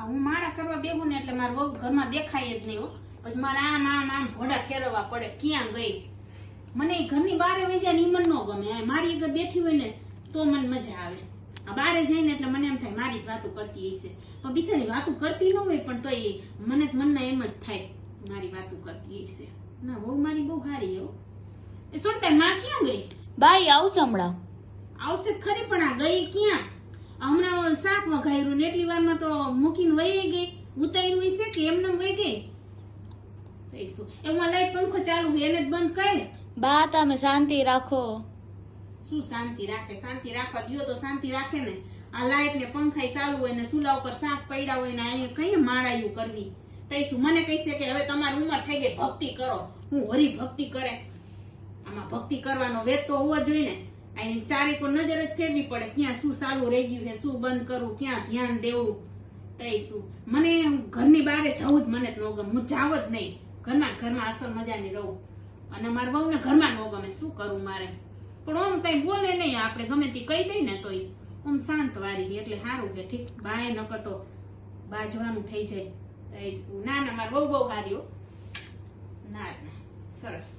હું માળા કરવા બેહું ને એટલે મારે બહુ ઘરમાં દેખાય જ નહીં હો. પછી મારે આમ ભોડા ફેરવવા પડે ક્યાં ગઈ. મને ઘરની બહાર વહી જાય ને ઈ મને ન ગમે. મારી આગળ બેઠી હોય ને તો મને મજા આવે. આ બહાર જઈને એટલે મને એમ થાય મારી જ વાતો કરતી હશે, પણ બિચારી વાતો કરતી ન હોય પણ તોય મને મનમાં એમ જ થાય મારી વાતો કરતી હશે. ના બહુ મારી બહુ સારી હો. એ સોનતા માં ક્યાં ગઈ? બાઈ આવશે હમણાં. આવશે ખરી પણ આ ગઈ ક્યાં? હમણાં શાક વઘાર્યું ને એટલી વારમાં તો મૂકીને વહી ગઈ. ઉતાર્યું હશે કે એમને વહી ગઈ? એમાં લાઈટ પંખો ચાલુ હોય એને જ બંધ કરે. બા તમે શાંતિ રાખો. શું શાંતિ રાખે? શાંતિ રાખવા ગયો તો શાંતિ રાખે ને. આ લાઈટ ને પંખા ચાલુ હોય ને ચૂલા ઉપર શાક પડ્યા હોય ને અહીંયા કઈ માળાયું કરવી. તઈશું મને કહીશે કે હવે તમારી ઉંમર થઈ ગઈ ભક્તિ કરો. હું હરી ભક્તિ કરે? આમાં ભક્તિ કરવાનો વેત તો હોવો જોઈએ ને. અહીં ચારે કો નજર જ ફેરવી પડે ક્યાં શું ચાલુ રહી ગયું છે, શું બંધ કરવું, ક્યાં ધ્યાન દેવું. તઈશું મને ઘરની બહાર જવું જ મને જ ન ગમે. હું જાવ જ નહીં. ઘરમાં અસલ મજાની રહું. અને મારા બહુ ને ઘરમાં ન ગમે. શું કરું મારે? પણ ઓમ કઈ બોલે નહીં. આપણે ગમે તે કહી દઈ ને તોય ઓમ શાંત વાળી એટલે સારું કે ઠીક બાય ન કરતો બાજવાનું થઈ જાય. ના મારે બહુ સારી હો. ના સરસ.